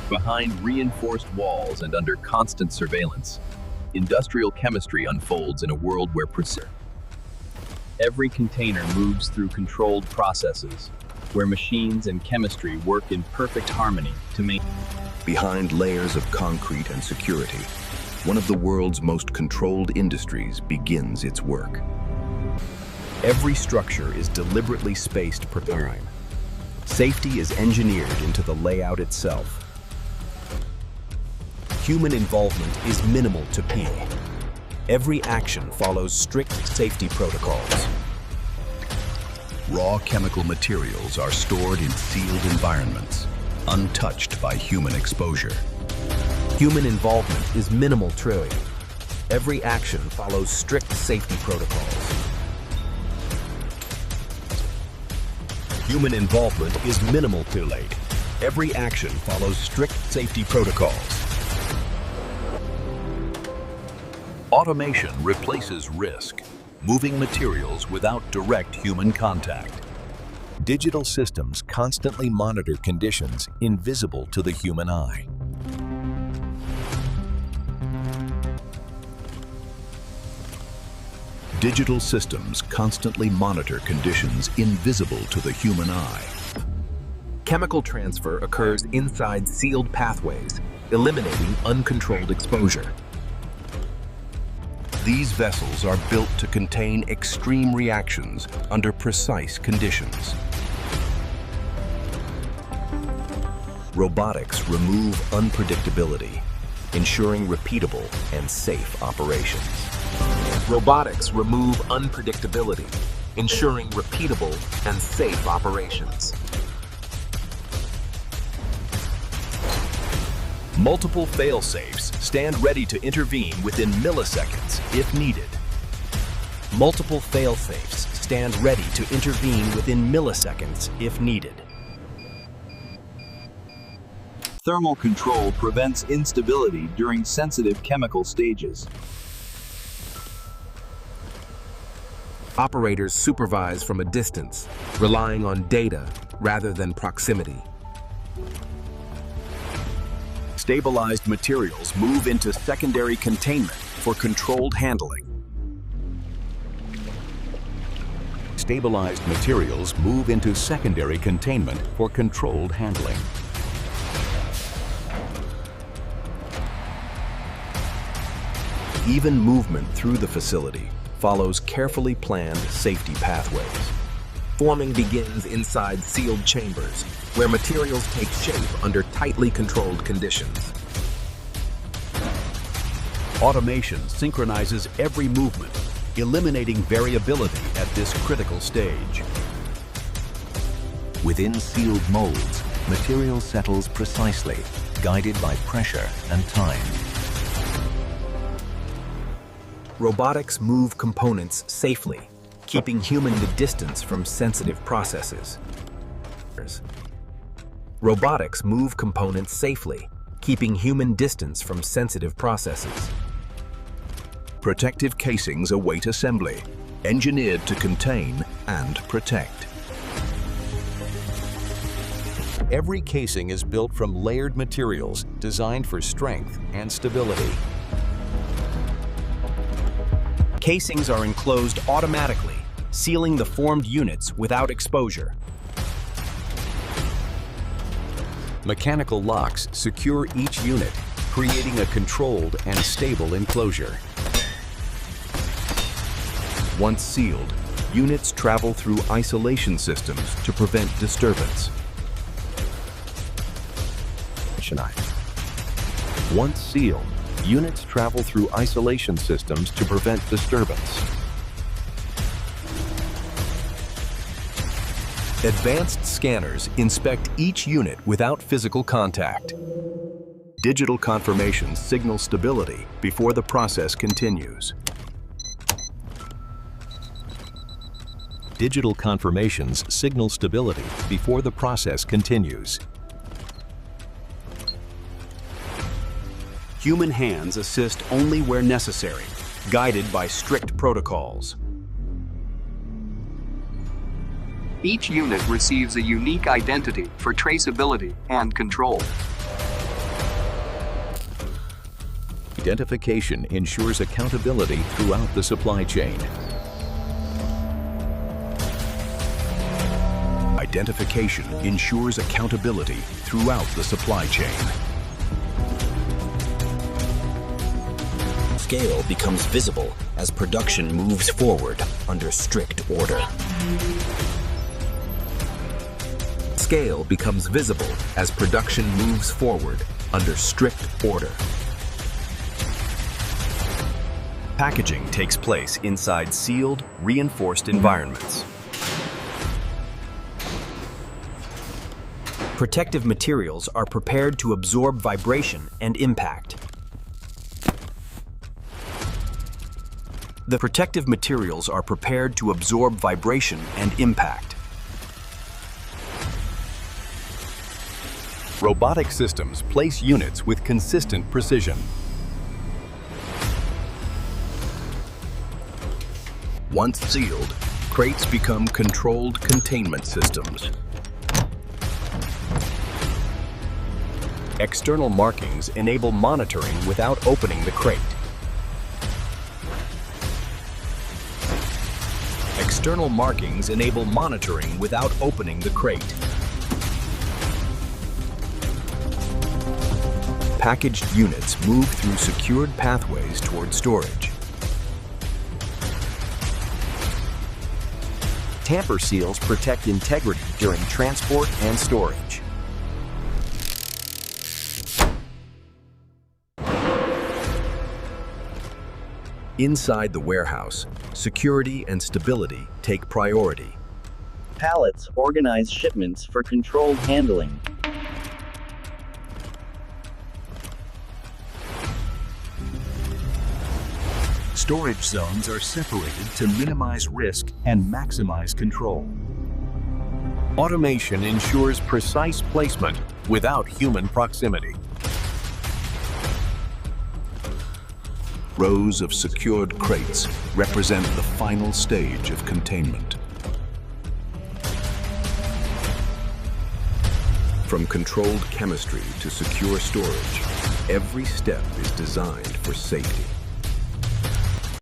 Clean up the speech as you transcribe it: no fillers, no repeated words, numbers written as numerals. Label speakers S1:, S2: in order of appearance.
S1: Behind reinforced walls and under constant surveillance, industrial chemistry unfolds in a world where precision. Every container moves through controlled processes, where machines and chemistry work in perfect harmony to maintain.
S2: Behind layers of concrete and security, one of the world's most controlled industries begins its work. Every structure is deliberately spaced per time. Safety is engineered into the layout itself. Human involvement is minimal to P. Every action follows strict safety protocols. Raw chemical materials are stored in sealed environments, untouched by human exposure. Human involvement is minimal trillion. Every action follows strict safety protocols. Human involvement is minimal trillion. Every action follows strict safety protocols. Automation replaces risk, moving materials without direct human contact. Digital systems constantly monitor conditions invisible to the human eye. Digital systems constantly monitor conditions invisible to the human eye. Chemical transfer occurs inside sealed pathways, eliminating uncontrolled exposure. These vessels are built to contain extreme reactions under precise conditions. Robotics remove unpredictability, ensuring repeatable and safe operations. Robotics remove unpredictability, ensuring repeatable and safe operations. Multiple fail-safes stand ready to intervene within milliseconds if needed. Multiple fail-safes stand ready to intervene within milliseconds if needed.
S1: Thermal control prevents instability during sensitive chemical stages.
S3: Operators supervise from a distance, relying on data rather than proximity.
S2: Stabilized materials move into secondary containment for controlled handling. Stabilized materials move into secondary containment for controlled handling. Even movement through the facility follows carefully planned safety pathways.
S3: Forming begins inside sealed chambers, where materials take shape under tightly controlled conditions.
S2: Automation synchronizes every movement, eliminating variability at this critical stage. Within sealed molds, material settles precisely, guided by pressure and time.
S3: Robotics move components safely, keeping human the distance from sensitive processes. Robotics move components safely, keeping human distance from sensitive processes.
S2: Protective casings await assembly, engineered to contain and protect. Every casing is built from layered materials designed for strength and stability.
S3: Casings are enclosed automatically, sealing the formed units without exposure.
S2: Mechanical locks secure each unit, creating a controlled and stable enclosure. Once sealed, units travel through isolation systems to prevent disturbance. Once sealed, units travel through isolation systems to prevent disturbance. Advanced scanners inspect each unit without physical contact. Digital confirmations signal stability before the process continues. Digital confirmations signal stability before the process continues. Human hands assist only where necessary, guided by strict protocols.
S4: Each unit receives a unique identity for traceability and control.
S2: Identification ensures accountability throughout the supply chain. Identification ensures accountability throughout the supply chain.
S3: Scale becomes visible as production moves forward under strict order. Scale becomes visible as production moves forward under strict order. Packaging takes place inside sealed, reinforced environments. Protective materials are prepared to absorb vibration and impact. The protective materials are prepared to absorb vibration and impact.
S2: Robotic systems place units with consistent precision. Once sealed, crates become controlled containment systems. External markings enable monitoring without opening the crate. External markings enable monitoring without opening the crate. Packaged units move through secured pathways toward storage.
S3: Tamper seals protect integrity during transport and storage.
S2: Inside the warehouse, security and stability take priority.
S4: Pallets organize shipments for controlled handling.
S2: Storage zones are separated to minimize risk and maximize control. Automation ensures precise placement without human proximity. Rows of secured crates represent the final stage of containment. From controlled chemistry to secure storage, every step is designed for safety.